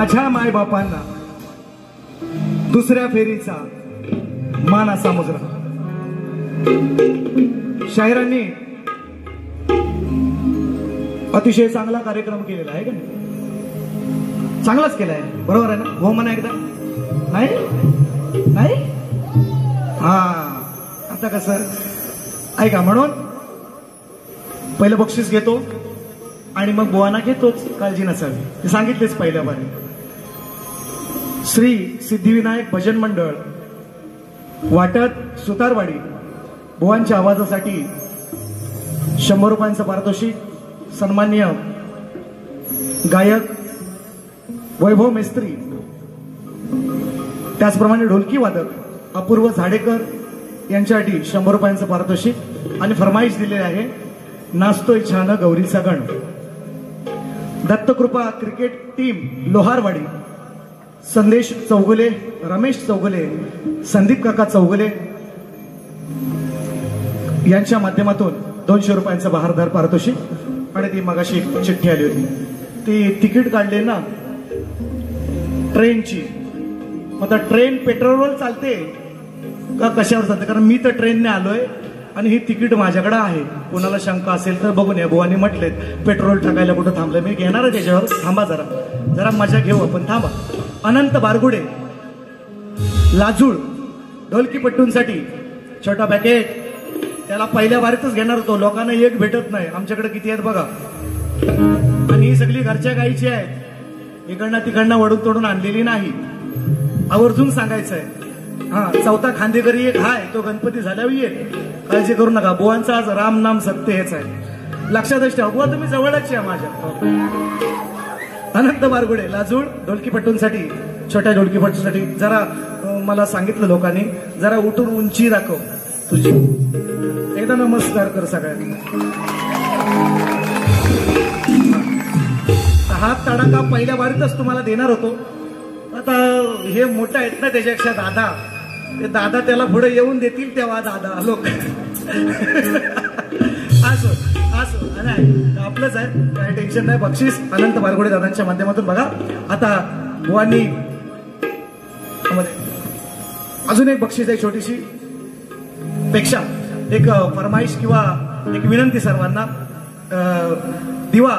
माझ्या मायबापांना दुसऱ्या फेरीचा मान असा मुजरा. शाहिरांनी अतिशय चांगला कार्यक्रम केलेला आहे का नाही? चांगलाच केलाय, बरोबर आहे ना? हो म्हणा एकदा. नाही नाही हा, आता कसं ऐका, म्हणून पहिलं बक्षीस घेतो आणि मग बुवाना घेतोच, काळजी नसावी. ते सांगितलेच पहिल्या बारी. श्री सिद्धिविनायक भजन मंडळ वाटत सुतारवाडी बुवांच्या आवाजासाठी 100 रुपयांचं पारितोषिक. सन्माननीय गायक वैभव मेस्त्री, त्याचप्रमाणे ढोलकी वादक अपूर्व झाडेकर यांच्यासाठी 100 रुपयांचं पारितोषिक. आणि फरमाईश दिलेली आहे, नाचतोय छान गौरीचा गण. दत्तकृपा क्रिकेट टीम लोहारवाडी संदेश चौगुले, रमेश चौगुले, संदीप काका चौगुले यांच्या माध्यमातून 200 रुपयांचं बहारदार पारितोषिक. आणि ती मगाशी चिठ्ठी आली होती, ती तिकीट काढले ना ट्रेनची. आता ट्रेन पेट्रोलवर चालते का कशावर चालते? कारण मी तर ट्रेनने आलोय आणि ही तिकीट माझ्याकडे आहे. कोणाला शंका असेल तर बघून या. बुवानी म्हटलेत पेट्रोल टाकायला कुठं थांबलं, मी घेणार आहे त्याच्यावर. थांबा जरा मजा घेऊ आपण, थांबा. अनंत बारगुडे लाजूळ ढोलकीपट्टूंसाठी छोटा पॅकेट. त्याला पहिल्या बारीतच घेणार होतो, लोकांना एक भेटत नाही. आमच्याकडे किती आहेत बघा. आणि ही सगळी घरच्या गाईची आहेत, इकडनं तिकडनं वडून तोडून आणलेली नाही. आवर्जून सांगायचंय. हा, चौथा खांदेकरी एक हाय, तो गणपती झाल्यावर येईल, काळजी करू नका. बुवांचा आज राम नाम सत्य हेच आहे, लक्षातच ठेवा. बुवा तुम्ही जवळच आहे माझ्या. अनंत बारगुडे लाजूळ ढोलकीपट्टूंसाठी, छोट्या ढोलकीपट्टूंसाठी. जरा मला सांगितलं लोकांनी, जरा उठून उंची दाखव तुझी. एकदा नमस्कार कर सगळ्यांना. हात तडाखा पहिल्या बारीतच तुम्हाला देणार होतो. आता हे मोठं आहेत ना त्याच्यापेक्षा दादा, ते दादा त्याला पुढे येऊन देतील तेव्हा दादा लोक. असो असो, नाही आपलंच आहे, काही टेन्शन नाही. बक्षीस अनंत बारगुडे दादांच्या माध्यमातून. बघा आता बुवांनी अजून एक बक्षीस आहे छोटीशी पेक्षा. एक फरमाईश किंवा एक विनंती सर्वांना. दिवा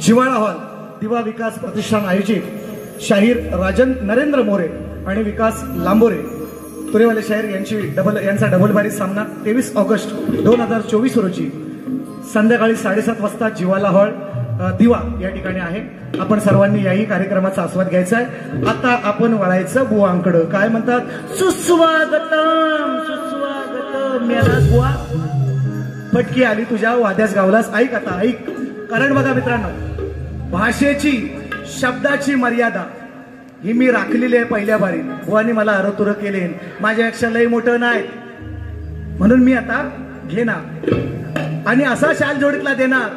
जिवाळा हॉल, दिवा विकास प्रतिष्ठान आयोजित शाहीर राजन नरेंद्र मोरे आणि विकास लांबोरे तुरेवाले शाहीर यांचा डबल बारी सामना 23 ऑगस्ट 2024 रोजी संध्याकाळी 7:30 वाजता जिवाला हॉल दिवा या ठिकाणी आहे. आपण सर्वांनी याही कार्यक्रमाचा आस्वाद घ्यायचा आहे. आता आपण वळायचं बुवांकडं. काय म्हणतात? सुस्वागतम सुस्वागतम. मेला बुवा, फटकी आली तुझ्या वाद्यास गावलास. ऐक आता, ऐक. कारण बघा मित्रांनो, भाषेची शब्दाची मर्यादा ही मी राखलेली आहे पहिल्या बारी. बुवानी मला अरतुर केले, माझ्यापेक्षा लय मोठं नाही, म्हणून मी आता घेणार आणि असा शाल जोडीतला देणार,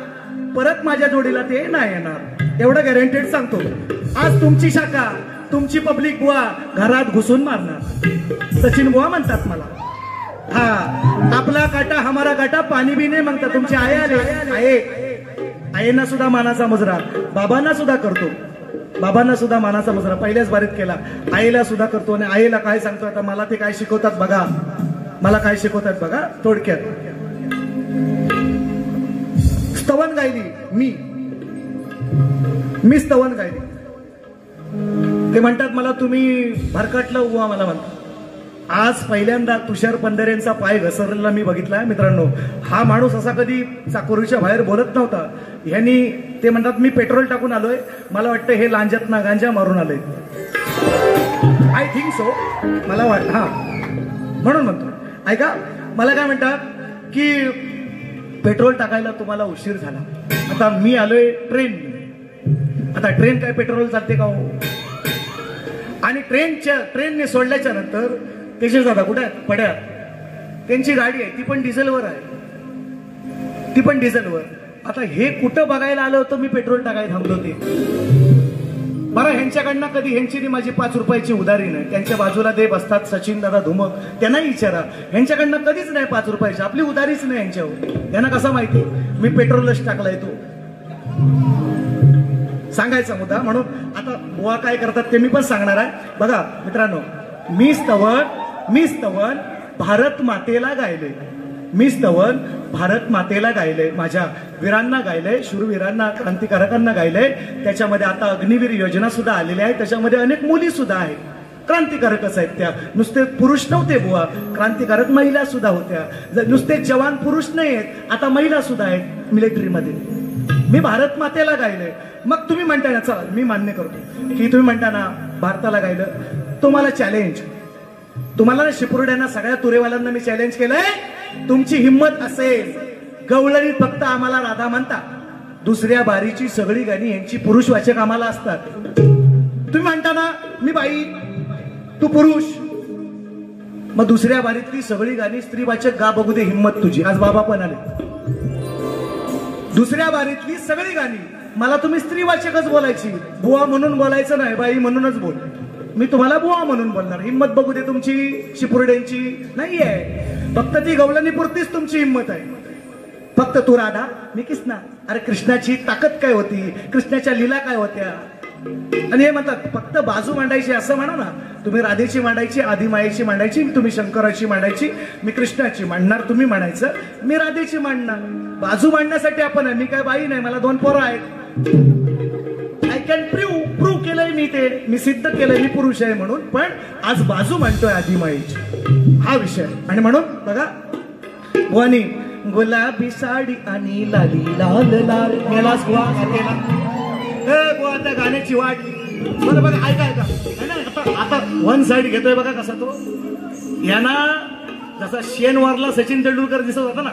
परत माझ्या जोडीला ते नाही येणार, एवढं गॅरंटेड सांगतो. आज तुमची शाखा, तुमची पब्लिक बुवा घरात घुसून मारणार. सचिन बुवा म्हणतात मला. हा, आपला काटा हमारा काटा, पाणी बी नाही म्हणतात. तुमची आई आले, आईना सुद्धा मानाचा मुजरा, बाबांना सुद्धा करतो, बाबांना सुद्धा मानाचा मुजरा पहिल्याच बारीत केला. आईला सुद्धा करतो. आणि आईला काय सांगतो आता, मला ते काय शिकवतात बघा, मला काय शिकवतात बघा. थोडक्यात स्तवन गायली मी स्तवन गायली. ते म्हणतात मला तुम्ही भरकटलं बुवा, मला म्हणतात. आज पहिल्यांदा तुषार पंधरेंचा पाय घसरलेला मी बघितलाय मित्रांनो. हा माणूस असा कधी चाकोरीच्या बाहेर बोलत नव्हता. ह्यांनी ते म्हणतात मी पेट्रोल टाकून आलोय, मला वाटतं हे लांजात ना गांजा मारून आलोय. आय थिंक सो, मला वाटतं. हा, म्हणून म्हणतो. ऐका, मला काय म्हणतात की पेट्रोल टाकायला तुम्हाला उशीर झाला. आता मी आलोय ट्रेन. आता ट्रेन काय पेट्रोल चालते का हो? आणि ट्रेनने सोडल्याच्या नंतर त्याचे दादा कुठे आहेत? पड्या. त्यांची गाडी आहे, ती पण डिझेलवर आहे, ती पण डिझेलवर. आता हे कुठं बघायला आलं होतं मी पेट्रोल टाकायला थांबलो ते? बरं, ह्यांच्याकडनं कधी ह्यांची माझी 5 रुपयाची उधारी नाही. त्यांच्या बाजूला ते बसतात सचिन दादा धुमक, त्यांनाही विचारा. ह्यांच्याकडनं कधीच नाही 5 रुपयाची, आपली उधारीच नाही यांच्यावर. त्यांना कसं माहिती मी पेट्रोलच टाकलाय. तो सांगायचा मुद्दा. म्हणून आता बुवा काय करतात ते मी पण सांगणार आहे. बघा मित्रांनो, मी स्तवन भारत मातेला गायले, मी स्तवन भारत मातेला गायले, माझ्या वीरांना गायले, शूरवीरांना, क्रांतिकारकांना गायले. त्याच्यामध्ये आता अग्निवीर योजना सुद्धा आलेली आहे, त्याच्यामध्ये अनेक मुली सुद्धा आहेत, क्रांतिकारकच आहेत त्या. नुसते पुरुष नव्हते बुवा, क्रांतिकारक महिला सुद्धा होत्या. नुसते जवान पुरुष नाही आहेत, आता महिला सुद्धा आहेत मिलिटरीमध्ये. मी भारत मातेला गायले. मग तुम्ही म्हणता ना, चला मी मान्य करतो की तुम्ही म्हणता ना भारताला गायलं. तुम्हाला चॅलेंज, तुम्हाला ना शिपुर्ड्यांना सगळ्या तुरेवाल्यांना मी चॅलेंज केलंय. तुमची हिंमत असेल, गवळणी फक्त आम्हाला राधा म्हणता, दुसऱ्या बारीची सगळी गाणी यांची पुरुषवाचक आम्हाला असतात. तुम्ही म्हणता ना मी बाई तू पुरुष, मग दुसऱ्या बारीतली सगळी गाणी स्त्रीवाचक गा, बघू दे हिंमत तुझी. आज बाबा पण आले. दुसऱ्या बारीतली सगळी गाणी मला तुम्ही स्त्रीवाचकच बोलायची, बुवा म्हणून बोलायचं नाही, बाई म्हणूनच बोल. मी तुम्हाला बुवा म्हणून बोलणार. हिंमत बघू दे तुमची शिपुर्ड्यांची नाहीये. फक्त ती गवळणी पुरतीच तुमची हिंमत आहे. फक्त तू राधा, मी कृष्णा. अरे कृष्णाची ताकद काय होती, कृष्णाच्या लीला काय होत्या. आणि हे म्हणतात फक्त बाजू मांडायची असं म्हणा ना. तुम्ही राधेची मांडायची, आदिमायेची मांडायची, तुम्ही शंकराची मांडायची, मी कृष्णाची मांडणार. तुम्ही म्हणायचं मी राधेची मांडणार. बाजू मांडण्यासाठी आपण आहे. मी काय बाई नाही, मला 2 पोरं आहेत. आय कॅन प्रूव्ह केलंय मी, ते मी सिद्ध केलंय मी पुरुष आहे म्हणून. पण आज बाजू मांडतोय आदिमायेची, हा विषय. आणि म्हणून बघा वनी गुलाबी साडी आणि लाली लाल लाल मेलास बुवा गातेला. बुवा त्या गाण्याची वाट बरं बघा, ऐका आता 1 साइड घेतोय बघा कसा तो. यांना जसा शेनवारला सचिन तेंडुलकर दिसत होता ना,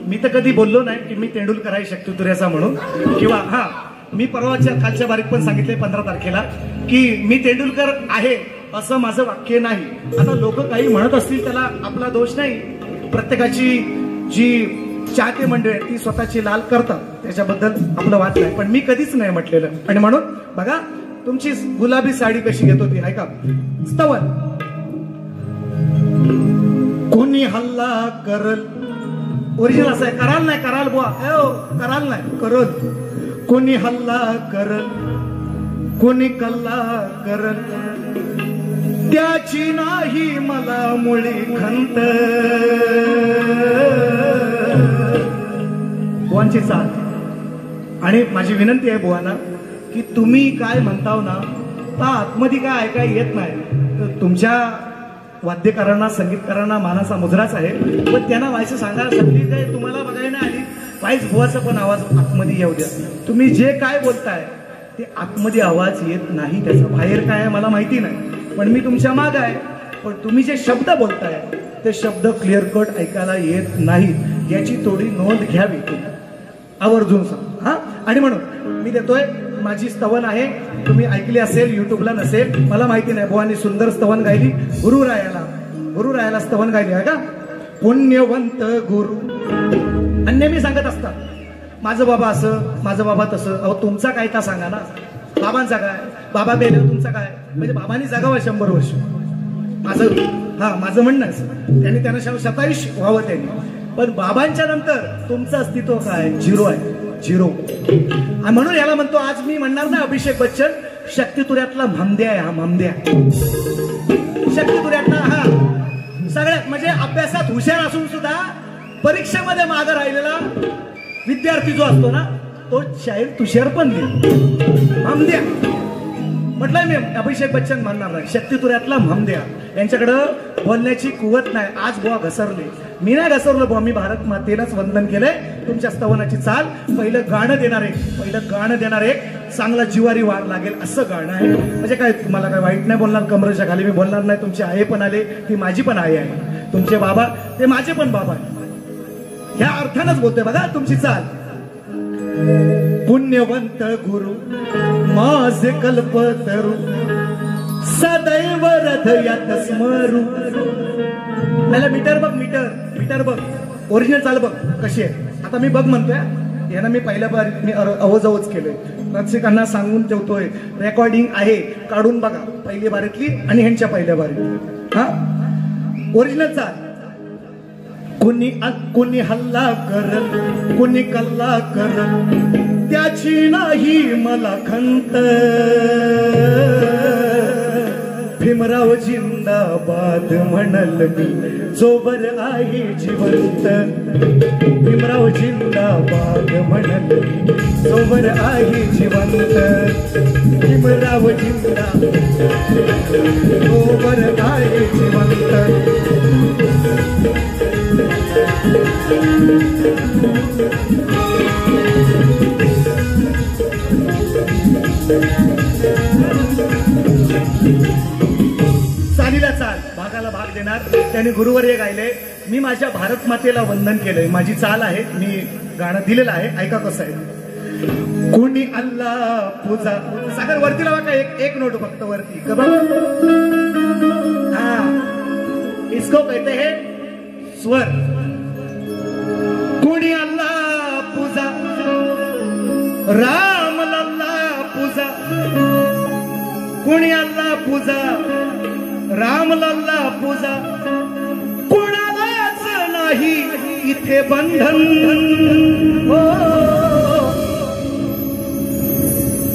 मी तर कधी बोललो नाही की मी तेंडुलकर आहे शक्ती तुऱ्याचा म्हणून. किंवा हा मी परवाच्या कालच्या बारीक पण सांगितले 15 तारखेला की मी तेंडुलकर आहे असं माझं वाक्य नाही. आता लोक काही म्हणत असतील त्याला आपला दोष नाही. प्रत्येकाची जी चाहते मंडळी ती स्वतःची लाल करतात, त्याच्याबद्दल आपलं वाद नाही. पण मी कधीच नाही म्हटलेलं. आणि म्हणून बघा तुमची गुलाबी साडी कशी घेत होती ऐका. स्तवन कोणी हल्ला करल, ओरिजिनल असं आहे. कराल नाही, कराल बुवा, कराल नाही, करल. कोणी हल्ला करल, कोणी कल्ला करल, त्याची नाही मला मुळी खंत. बुवांची चाल. आणि माझी विनंती आहे बुवांना की तुम्ही काय म्हणताव ना ता आतमध्ये काय ऐकाय येत नाही. तुमच्या वाद्यकारांना, संगीतकारांना मानाचा मुजराच आहे, पण त्यांना व्हायचं सांगा. सगळी काय तुम्हाला बघायला नाही आली, वाईस बुवाचा पण आवाज आतमध्ये येऊ द्या. तुम्ही जे काय बोलताय ते आतमध्ये आवाज येत नाही, त्याचा बाहेर काय आहे मला माहिती नाही, पण मी तुमच्या माग आहे. पण तुम्ही जे शब्द बोलताय ते शब्द क्लिअर कट ऐकायला येत नाहीत, याची थोडी नोंद घ्यावी आवर्जून सांग. हा आणि म्हणून मी देतोय माझी स्तवन आहे. तुम्ही ऐकली असेल, युट्यूबला नसेल मला माहिती नाही. बुवांनी सुंदर स्तवन गायली. गुरुरायाला स्तवन गायली आहे का. पुण्यवंत गुरु. आणि नेहमी सांगत असतात माझं बाबा असं, माझं बाबा तसं. अहो तुमचा काय ता सांगा ना. बाबांचा काय, बाबा बेले तुमचा काय. म्हणजे बाबांनी जगावं 100 वर्ष. माझं म्हणणं असं त्यांना 27 व्हावं त्यांनी. पण बाबांच्या नंतर तुमचं अस्तित्व काय, 0 आहे, 0. म्हणून याला म्हणतो आज मी म्हणणार ना अभिषेक बच्चन शक्तितुऱ्यातला म्हामद्या आहे. हा म्हामद्या शक्तितुऱ्यातला. हा सगळ्यात म्हणजे अभ्यासात हुशार असून सुद्धा परीक्षेमध्ये मागे राहिलेला विद्यार्थी जो असतो ना तो शाहीर तुषार पण दे म्हामद्या म्हटलंय मी. अभिषेक बच्चन म्हणणार नाही, शक्तितुऱ्यातला म्हामद्या. यांच्याकडं बोलण्याची कुवत नाही. आज बुवा घसरले. मी नाही घसरलो बुवा, मी भारत मातेलाच वंदन केलंय. तुमच्या स्तवनाची चाल. पहिलं गाणं देणार एक चांगला जिवारी वार लागेल असं गाणं आहे. म्हणजे काय तुम्हाला काय वाईट नाही बोलणार, कमरेच्या खाली मी बोलणार नाही. तुमचे आई पण आले, ती माझी पण आई आहे. तुमचे बाबा ते माझे पण बाबा आहे. ह्या अर्थानच बोलतोय बघा तुमची चाल. पुण्यवंत गुरु माझे कल्पतरू सदैव हृदयात स्मरू. मला मीटर बघ ओरिजिनल चाल बघ कशी आहे. आता मी बघ म्हणतोय, यांना मी पहिल्या बारीत मी अवजवच केलोय. रसिकांना सांगून ठेवतोय रेकॉर्डिंग आहे, काढून बघा पहिली बारीतली आणि ह्यांच्या पहिल्या बारीत. हा ओरिजिनल चाल. कोणी हल्ला करल, कोणी कल्ला करल, त्याची नाही मला खंत, भीमराव जिंदाबाद म्हणल मी जोवर आहे जिवंत, भीमराव जिंदाबाद म्हणल मी जोवर आहे जिवंत, भीमराव जिंदाबाद जोवर आहे जिवंत. चालीला चाल भागाला भाग देणार त्याने गुरुवर्य गायले. मी माझ्या भारत मातेला वंदन केलंय. माझी चाल आहे, मी गाणं दिलेलं आहे, ऐका कसं आहे. कोणी अल्लाह पूजा सागर वरती लावा का, एक नोट फक्त वरती कबा. हाँ, इसको कहते हैं स्वर. कोणी अल्लाह पूजा, राम लल्ला पूजा, कोणी अल्लाह पूजा, राम लल्ला पूजा, कोणालाच नाही इथे बंधन. हो,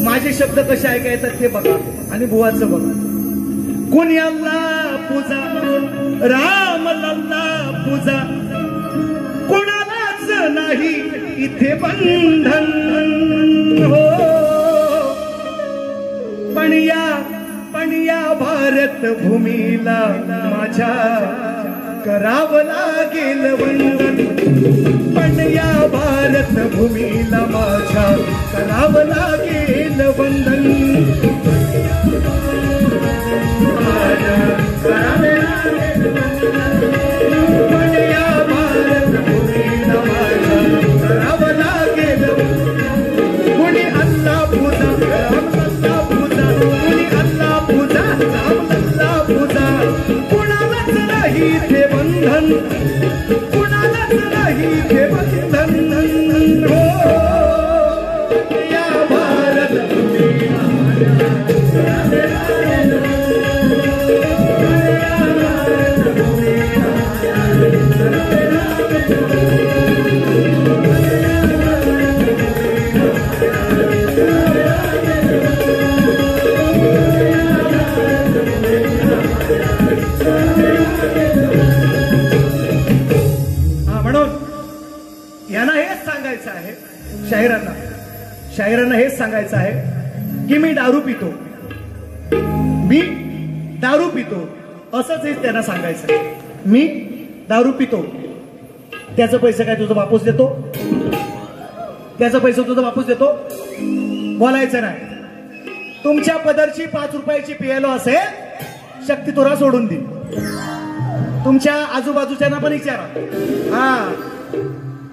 माझे शब्द कसे ऐकायचं ते बघा आणि बुवाचं बघा. कोणी अल्लाह पूजा, राम लल्ला पूजा, कोणालाच नाही इथे बंधन. हो, पण या भारत भूमीला माझ्या करावं लागेल वंदन. पण या भारत भूमीला माझ्या करावं लागेल वंदन. पण या भारत भूमीला माझ्या करावं लागेल. कोणी अल्लाह पूजा, राम लल्ला पूजा, कोणी अल्लाह पूजा, राम लल्ला पूजा, कुणालाच नाही ते बंधन, कुणालाच नाही ते बंधन. हो, या भारत भूमीला यांना हेच सांगायचं आहे, शाहिरांना हेच सांगायचं आहे की मी दारू पितो, मी दारू पितो, असंच हेच त्यांना सांगायचं आहे. मी दारू पितो, त्याचं पैसे काय तुझा बापूस देतो, त्याचं पैसे तुझा बापूस देतो, बोलायचं नाही. तुमच्या पदरची 5 रुपयाची पियालो असेल शक्ती तुरा सोडून दे. तुमच्या आजूबाजूच्यांना पण विचारा. हा,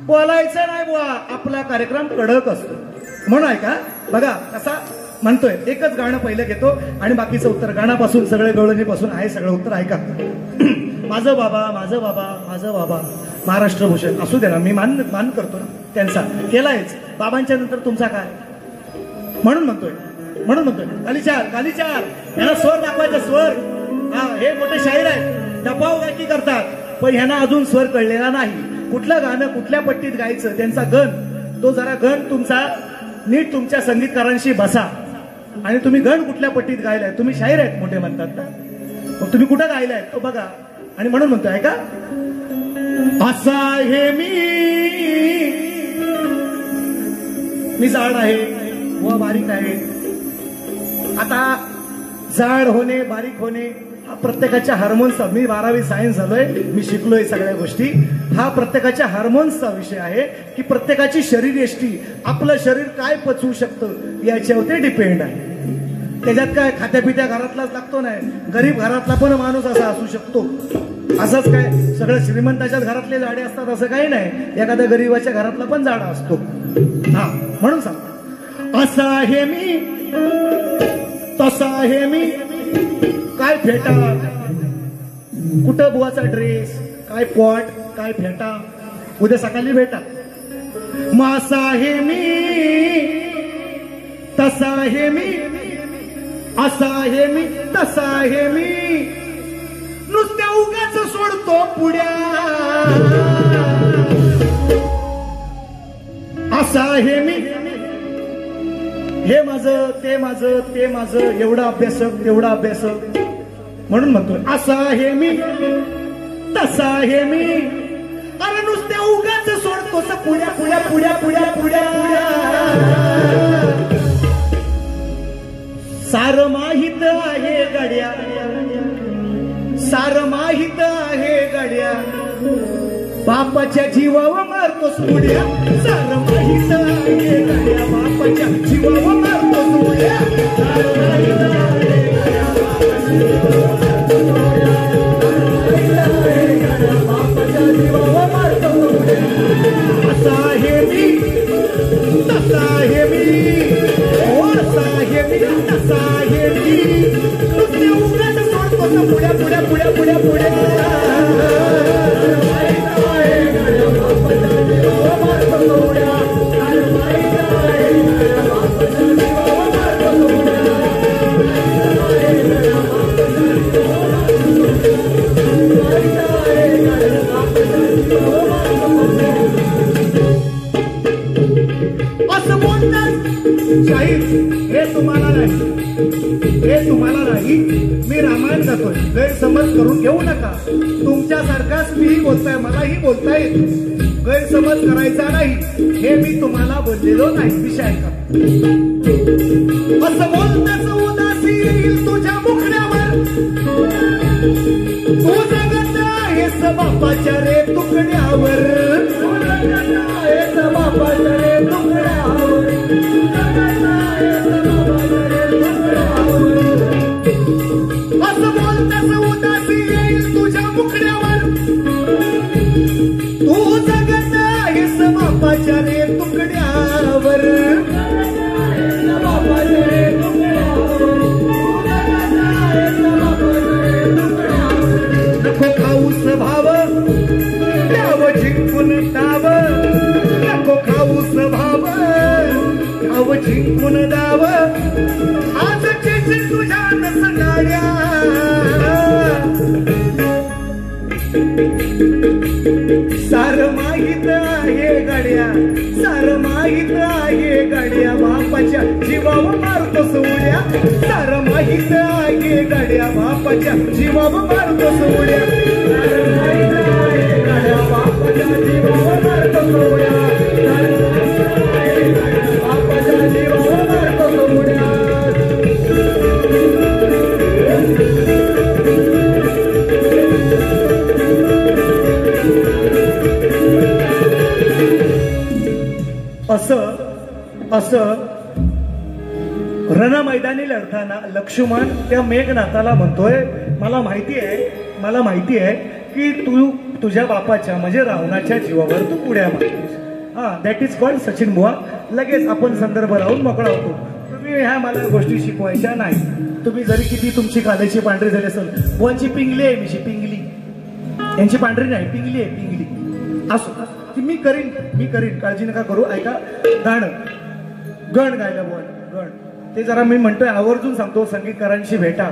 बोलायचं नाही बुवा, आपला कार्यक्रम कडक असतो. म्हणून ऐका बघा कसा म्हणतोय. एकच गाणं पहिलं घेतो आणि बाकीचं उत्तर गाण्यापासून सगळे गवळणीपासून आहे सगळं उत्तर ऐका. माझं बाबा, माझं बाबा, माझं बाबा महाराष्ट्र भूषण असू दे ना, मी मान करतो ना त्यांचा, केलायच. बाबांच्या नंतर तुमचा काय, म्हणून म्हणतोय कालीचार यांना स्वर दाखवायचा, स्वर. हा, हे मोठे शाहीर आहेत, डपाव गायकी करतात, पण ह्यांना अजून स्वर कळलेला नाही. कुठलं गाणं कुठल्या पट्टीत गायचं, त्यांचा गण, तो जरा गण तुमचा नीट तुमच्या संगीतकारांशी बसा. आणि तुम्ही गण कुठल्या पट्टीत गायलाय, तुम्ही शाहीर आहेत मोठे म्हणतात ना, मग तुम्ही कुठं गायलाय तो बघा. आणि म्हणून म्हणतोय का, असा आहे मी जाड आहे व बारीक आहे. आता जाड होणे बारीक होणे हा प्रत्येकाच्या हार्मोन्सचा, मी 12वी सायन्स झालोय, मी शिकलोय सगळ्या गोष्टी. हा प्रत्येकाच्या हार्मोन्सचा विषय आहे की प्रत्येकाची शरीरयष्टी, आपलं शरीर काय पचवू शकतं याच्यावर डिपेंड आहे. त्याच्यात काय खात्यापित्या घरातलाच लागतो नाही, गरीब घरातला पण माणूस असा असू शकतो. असंच काय सगळं श्रीमंताच्याच घरातले झाडे असतात असं काही नाही, एखाद्या गरीबाच्या घरातला पण झाड असतो. हा, म्हणून सांग, असा आहे मी तसा आहे मी, काय फेटा, कुठं बुवाचा ड्रेस, काय पॉट, काय फेटा, उद्या सकाळी भेटा. मासा आहे मी तसा आहे मी, असा आहे मी तसा आहे मी, नुसत्या उगाच सोडतो पुड्या. असा आहे मी हे माझं ते माझं ते माझं, एवढा अभ्यासक तेवढा अभ्यासक. म्हणून म्हणतोय असा आहे मी तसा आहे मी. अरे नुसत्या उगाच सोडतोस पुढ्या पुढ्या पुढ्या पुढ्या पुढ्या पुढ्या. सार माहित आहे गड्या, सार माहित आहे गड्या, बापाच्या जीवावर मारतोस उड्या. सार माहित आहे गड्या, बापाच्या जीवावर मारतोस उड्या. सार माहित आहे गड्या, बापाच्या जीवावर मारतोस उड्या. असा आहे मी तसा आहे मी, असा आहे मी तसा आहे मी. नुसते उगाच सोडतोस पुढ्या पुढ्या पुढ्या पुढ्या पुढ्या. असं बोलतात शाहीर, हे तुम्हाला नाही, हे तुम्हाला नाही. मी रामायण गातोय, गैरसमज करून घेऊ नका. तुमच्यासारखाच मीही बोलताय, मलाही बोलता येत, गैरसमज करायचा नाही. हे मी तुम्हाला बोललेलो नाही. विषय का असं बोलताच उदासी येईल तुझ्या मुखड्यावर. तू जगत आहेस बापाच्या रे तुकड्यावर, तू जगत आहेस बापाच्या रे तुकड्यावर, जगत आहेस बापाच्या रे तुकड्यावर. असं बोलताच उदासी येईल तुझ्या मुखड्यावर. तू जगत आहेस बापाच्या रे तुकड्यावर, बापाच्या रे तुकड्यावर, नको खाऊस भाव द्याव जिंकून दाव, नको खाऊस भाव द्याव जिंकून दाव. आज चिच तुझ्या नसणाऱ्या, सार माहित आहे गाड्या, सार माहित आहे गाड्या, बापाच्या जीवावर मारतोस उड्या. सार माहित आहे गाड्या, बापाच्या जीवावर मारतोस उड्या. सार माहित आहे गाड्या, बापाच्या जीवावर मारतोस उड्या. सार माहित आहे गाड्या, बापाच्या जीवावर मारतोस उड्या. असं असं रणमैदानी लढताना लक्ष्मण त्या मेघनाथाला म्हणतोय, मला माहिती आहे की तू तुझ्या बापाच्या म्हणजे रावणाच्या जीवावर तू पुढ्या मारतोस. हा, दॅट इज कॉल्ड सचिन बुवा. लगेच आपण संदर्भ लावून मोकळा होतो. तुम्ही ह्या मला गोष्टी शिकवायच्या नाही. तुम्ही जरी किती तुमची कालेची पांढरी झाली असेल, बुवांची पिंगली आहे, मिशी पिंगली, यांची पांढरी नाही, पिंगली आहे, पिंगली. असो ती मी करीन, काळजी नका करू. ऐका गाणं, गण गायला बुवा, गण ते जरा मी म्हणतोय आवर्जून सांगतो. संगीतकारांशी भेटा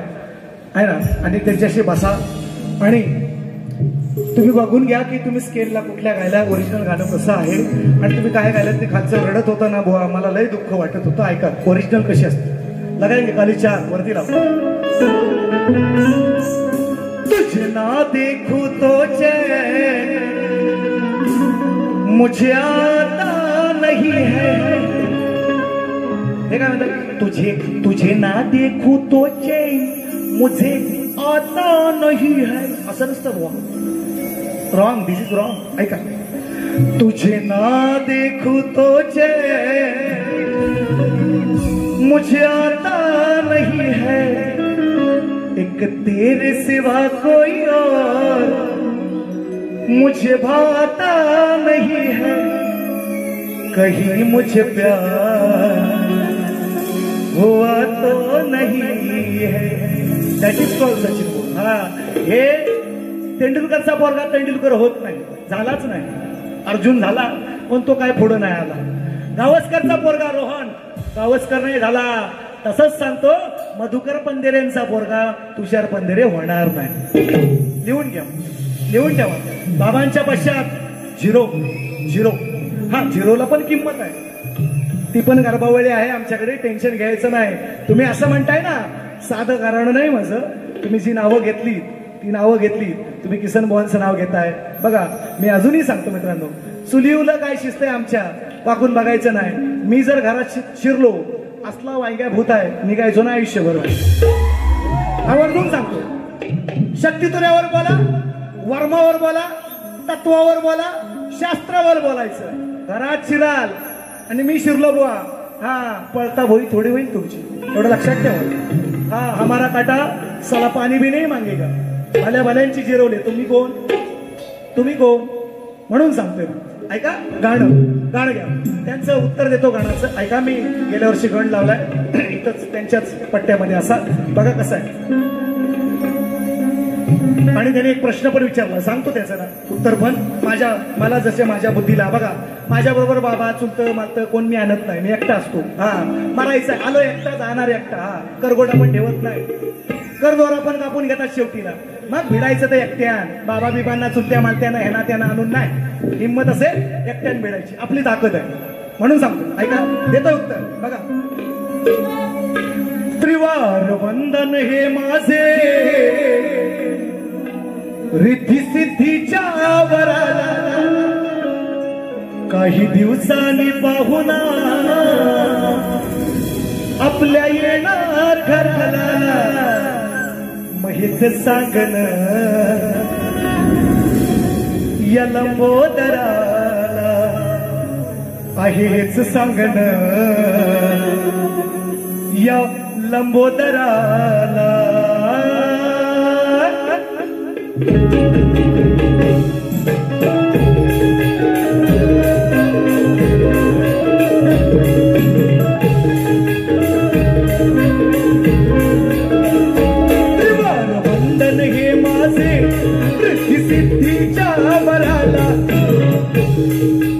आहे ना, आणि त्यांच्याशी बसा आणि तुम्ही बघून घ्या की तुम्ही स्केलला कुठल्या गायला, ओरिजिनल गाणं कसं आहे. आणि तुम्ही काय गायलं ते खालचं रडत होतं ना बुवा, मला लय दुःख वाटत होतं. ऐका ओरिजिनल कशी असते. लगाएंगे खाली चार वरती लाव. तुझे ना देखू तो चैन मुझे आता नहीं है. हे काय म्हणतात, तुझे ना देखू तो चैन मुझे आता नहीं है. असं नसतं बुवा, रॉंग, दिस इज रॉंग. ऐका, तुझे ना देखू तो चैन मुझे आता नहीं है, एक तेरे सिवा कोई और मुझे भाता नहीं है, कहीं मुझे प्यार हुआ तो नहीं है. That is called Sachin. हा, हे तेंडुलकरचा पोरगा तेंडुलकर होत नाही, झालाच नाही. अर्जुन झाला पण तो काय पुढे नाही आला. गावस्करचा पोरगा रोहन गावस्कर नाही झाला. तसंच सांगतो मधुकर पंधेरेंचा पोरगा तुषार पंधेरे होणार नाही. लिहून घ्या, लिहून ठेवा. बाबांच्या पश्चात झिरो. हा, झिरोला पण किंमत आहे. ती पण गर्भावळी आहे आमच्याकडे, टेन्शन घ्यायचं नाही. तुम्ही असं म्हणताय ना, साधं कारण नाही माझं. तुम्ही जी नावं घेतली ती नावं घेतली, तुम्ही किसन बुवांचं नाव घेताय. बघा मी अजूनही सांगतो मित्रांनो, चुलीवलं काय शिस्त आहे आमच्या, वाकून बघायचं नाही. मी जर घरात शिरलो, असला वायग्या भूत आहे, निघायचो ना आयुष्यभर. आवर्जून सांगतो, शक्तितुऱ्यावर बोला, वर्मावर बोला, तत्वावर बोला, शास्त्रावर बोलायचं. घरात शिराल आणि मी शिरलो बुवा, हा पळता भोई थोडी होईल तुमची, एवढं लक्षात ठेवा. हा हमारा काटा साला पाणी भी नाही मागेगा. भल्या भल्यांची जिरवले. तुम्ही कोण, तुम्ही कोण म्हणून सांगतोय. ऐका गाणं घ्या, त्यांचं उत्तर देतो गाण्याचं. ऐका, मी गेल्या वर्षी गण लावलाय इथंच त्यांच्याच पट्ट्यामध्ये, असा बघा कसा आहे. आणि त्याने एक प्रश्न पण विचारला, सांगतो त्याचं ना उत्तर पण. मला जसे माझ्या बुद्धीला, बघा माझ्या बरोबर बाबा चुलतं मालतं कोण मी आणत नाही, मी एकटा असतो. हा मरायचं आलो एकटा, जाणार एकटा. हा करगोडा पण ठेवत नाही, करदोरा पण कापून घेतात शेवटीला. मग भिडायचं तर एकट्यान, बाबा बिबांना चुलत्या मालत्यानं ह्याना त्यानं आणून नाही. हिंमत असेल एकट्यान भिडायची, आपली ताकद आहे म्हणून सांगतो. ऐका देतो उत्तर बघा. त्रिवार वंदन हे माझे रिद्धी सिद्धीच्या वराला, काही दिवसांनी पाहुणा आपल्या येणार घराला. महेच सांगन या लंबोदराला, आहेच सांगन या लंबोदराला.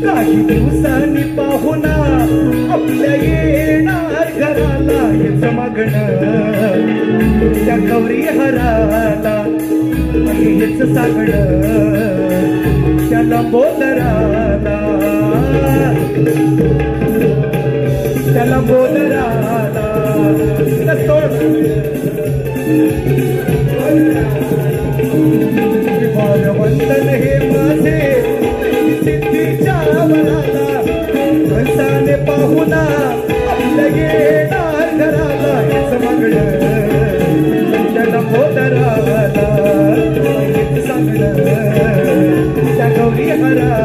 काही दिवसांनी पाहुणा आपल्या येणार घराला. हेच मागणं त्या गौरी हराला, हेच सांगणं त्या लंबोदराला, त्या लंबोदराला. वंदन हे माझे सिद्धीच्या वराला, हसाने पाहुणा आपल्या येणार घराला. हेच मागणं त्या लंबोदराला, हेच सांगणं त्या गौरी हराला.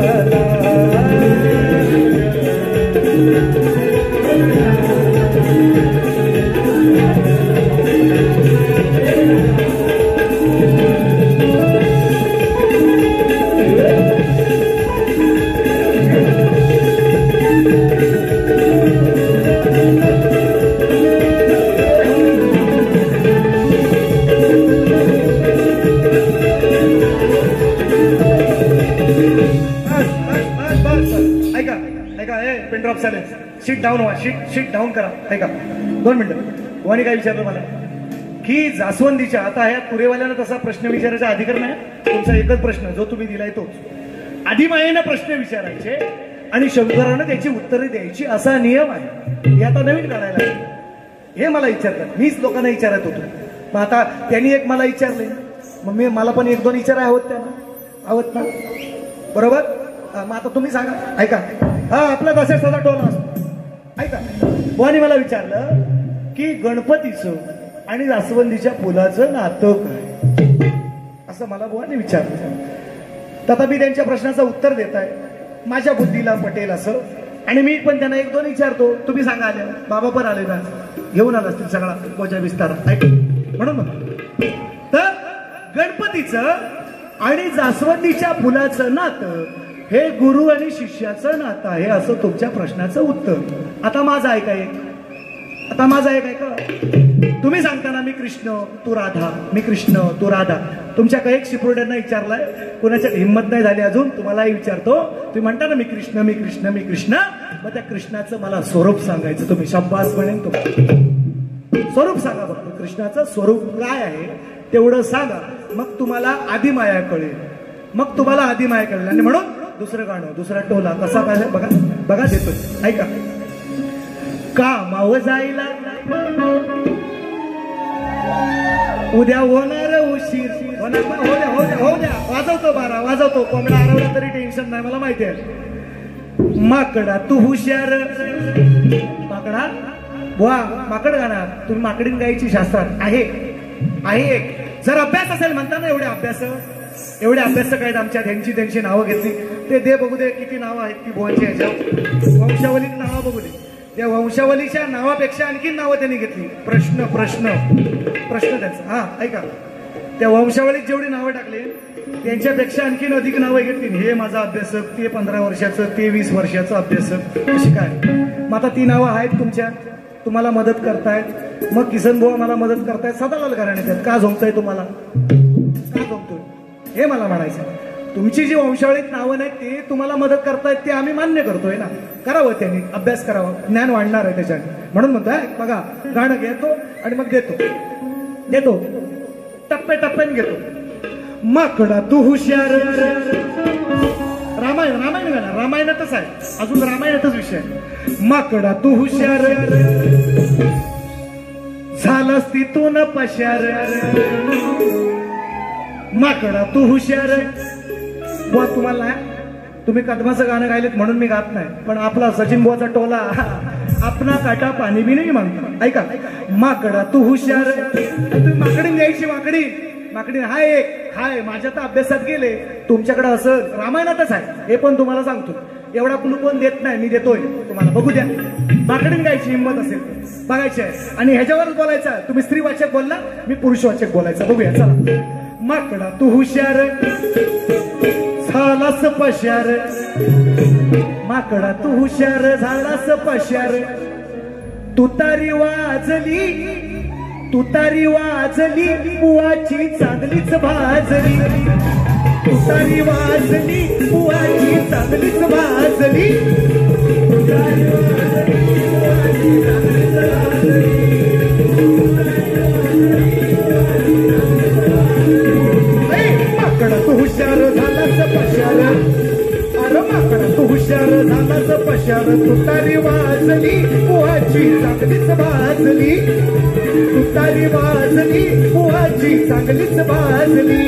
Pin drop silence. शीट डाऊन व्हा, शीट डाऊन करा. ऐका 2 मिनिटं. कोणी काय विचारलं मला की जास्वंदीच्या, आता ह्या तुरेवाल्यानं तसा प्रश्न विचारायचा अधिकार नाही. तुमचा एकच प्रश्न जो तुम्ही दिलाय तोच. आदिमायेनं प्रश्न विचारायचे आणि शंकरानं त्याची उत्तरे द्यायची, असा नियम आहे. हे आता नवीन काढायला हे मला विचारतात, मीच लोकांना विचारत होतो. मग आता त्यांनी एक मला विचारले, मग मला पण 1-2 विचार आहोत त्यांना, आहोत ना बरोबर. मग आता तुम्ही सांगा. ऐका, हा आपला तसेच सदा टोला असतो. ऐका, बुवानी मला विचारलं की गणपतीचं आणि जास्वंदीच्या फुलाचं नातं काय, असं मला बुवानी विचारलं. तथा मी त्यांच्या प्रश्नाचं उत्तर देत आहे माझ्या बुद्धीला पटेल असं. आणि मी पण त्यांना 1-2 विचारतो. तुम्ही सांगा, आले बाबा पण आले ना, घेऊन आला असतील सगळा पोचा विस्तार. ऐक म्हणून तर गणपतीचं आणि जास्वंदीच्या फुलाचं नातं हे गुरु आणि शिष्याचं नातं आहे, असं तुमच्या प्रश्नाचं उत्तर. आता माझं ऐकाय, आता माझं ऐका. तुम्ही सांगताना मी कृष्ण तू राधा, मी कृष्ण तू राधा. तुमच्या काही शिपुर्ड्यांना विचारलाय, कोणाच्या हिंमत नाही झाली अजून, तुम्हालाही विचारतो. तुम्ही म्हणता ना मी कृष्ण मी कृष्ण मी कृष्ण, मग त्या कृष्णाचं मला स्वरूप सांगायचं. तुम्ही शब्बास म्हणेन तो स्वरूप सांगा फक्त. कृष्णाचं स्वरूप काय आहे तेवढं सांगा, मग तुम्हाला आदिमाया कळेल. मग तुम्हाला आदिमाया कळेल. आणि म्हणून दुसरं गाणं, दुसरा टोला कसा काय बघा बघा देतो. ऐका, कामावर जायला उद्या होणार उशीर. हो द्या वाजवतो बारा वाजवतो. कोंबडा हरवला तरी टेन्शन नाही मला माहिती आहे. माकडा तू हुशार. माकडा बुवा माकड गाणार. तुम्ही माकडीन गायची शास्त्रात आहे एक. जर अभ्यास असेल म्हणता ना एवढे अभ्यास काय आमच्या त्यांची नावं घेतली. ते दे बघू दे किती नावं आहेत ती बुवांची ह्याच्या वंशावलीत नावं बघू दे. त्या वंशावलीच्या नावापेक्षा आणखी नावं त्यांनी घेतली. प्रश्न त्यांचा. हा ऐका त्या वंशावलीत जेवढी नावं टाकली त्यांच्यापेक्षा आणखीन अधिक नावं घेतली. हे माझा अभ्यासक, ते 15 वर्षाचं, ते 20 वर्षाचं अभ्यासक. कशी काय मग आता ती नावं आहेत तुमच्या, तुम्हाला मदत करतायत. मग किसन बुवा मला मदत करतायत. सदालाल घराण्यात का झोंबताय तुम्हाला, का झोंबतोय हे मला म्हणायचं. तुमची जी वंशावळीत नावं नाहीत ते तुम्हाला मदत करतायत ते आम्ही मान्य करतोय ना. करावं त्यांनी अभ्यास करावा, ज्ञान वाढणार आहे त्याच्याने. म्हणून म्हणतोय बघा गाणं घेतो आणि मग देतो टप्प्याटप्प्याने घेतो. माकडा तू हुशार. रामायण गाणं रामायणातच आहे, अजून रामायणातच विषय. माकडा तू हुशार झालास तिथून पशार. माकडा तू हुशार. बुवा तुम्हाला तुम्ही कदमाचं गाणं गायलेत म्हणून मी गात नाही, पण आपला सचिन बुवाचा टोला आपला काटा पाणी बी नाही मागता. ऐका माकडा तू हुशार. तुम्ही माकडीन द्यायची. माकडी हाय माझ्या तर अभ्यासात गेले. तुमच्याकडे असं रामायणातच आहे हे पण तुम्हाला सांगतो. एवढा क्लू पण देत नाही, मी देतोय तुम्हाला. बघू द्या माकडीन गायची हिंमत असेल बघायची आहे. आणि ह्याच्यावरच बोलायचं. तुम्ही स्त्रीवाचक बोलला, मी पुरुषवाचक बोलायचं. बघूया चला. माकडा तू हुशार झालास पशार. माकडा तू हुशार झालास पशार. तुतारी वाजली बुवाची चांगलीच भाजली. तुतारी वाजली बुवाची चांगलीच भाजली. तुतारी वाजली बुवाची चांगलीच भाजली. माकडा तू हुशार झालास पशार. अरे माकडा तू हुशार झालास पशार. तुतारी वाजली बुवाची चांगलीच भाजली. तुतारी वाजली बुवाची चांगलीच भाजली.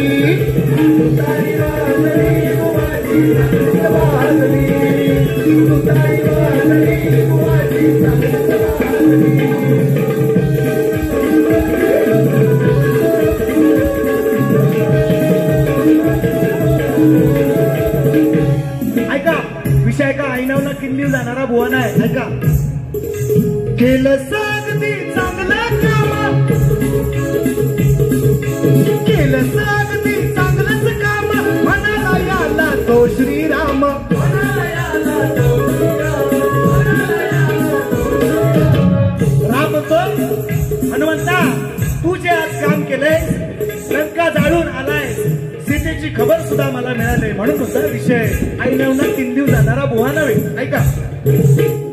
तुतारी वाजली बुवाची चांगलीच भाजली. तुतारी वाजली बुवाची चांगलीच भाजली. ऐका विषय का आईनावला किल्ली जाणारा बुवा नाही. ऐका केलं सागदी चांगलं काम. केलं सागदी चांगलंच काम. म्हणाला याला तो श्रीराम. राम तो हनुमंता तू जे आज काम केलंय लंका जाळून आलाय सीतेची खबर सुद्धा मला मिळाली. म्हणून होता विषय आईनावना किल्ली जाणारा बुवा नव्हे. ऐका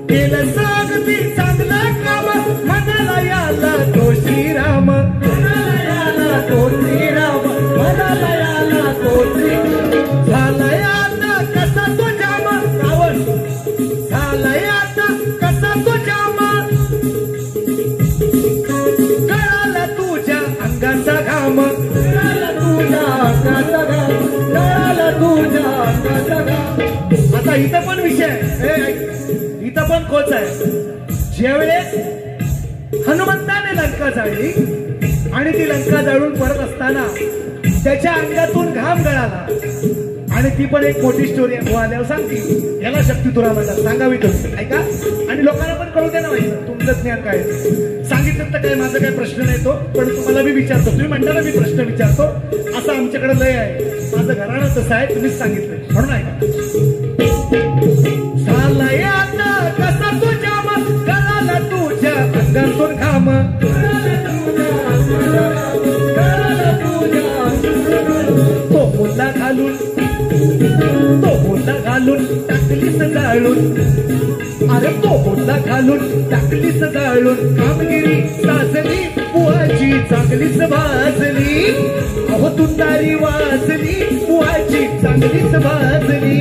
केलं सागदी चांगलं काम. म्हणाला याला तो श्रीराम. म्हणाला याला तो श्रीराम. म्हणाला याला तो श्रीराम. झालाय आता कसा तो जाम. रावण झालाय आता कसा तो जाम. कळाला तुझ्या अंगाचा घाम. कळाला तुझ्या अंगाचा घाम. कळाला तुझ्या अंगाचा घाम. आता इथं पण विषय इथं पण खोच आहे. ज्यावेळेस हनुमंताने लंका जाळली आणि ती लंका जाळून परत असताना त्याच्या अंगातून घाम गळाला. आणि ती पण एक मोठी स्टोरी आल्यावर सांगती. याला शक्ती तुला म्हणतात सांगावी तुम्ही. ऐका आणि लोकांना पण कळू द्या ना व्हायचं तुमचं ज्ञान काय. सांगितलं तर काय माझा काही प्रश्न नाही तो, पण तुम्हाला मी विचारतो. तुम्ही म्हणता ना मी प्रश्न विचारतो, असं आमच्याकडे लय आहे. माझं घराणं तसं आहे, तुम्हीच सांगितलंय म्हणून ऐका. झालाय आता कसा तो जाम. कळाला तुझ्या अंगातून घाम. तो बोलला घालून टाकलीस जाळून. अरे तो घालून टाकलीस जाळून. कामगिरी साजली बुवाची चांगली चांगलीच भाजली अहो तुतारी वाजली बुवाची चांगलीच भाजली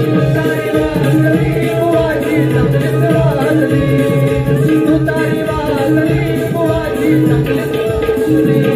तुतारी वाजली बुवाची चांगलीच भाजली तुतारी वाजली बुवाची चांगलीच भाजली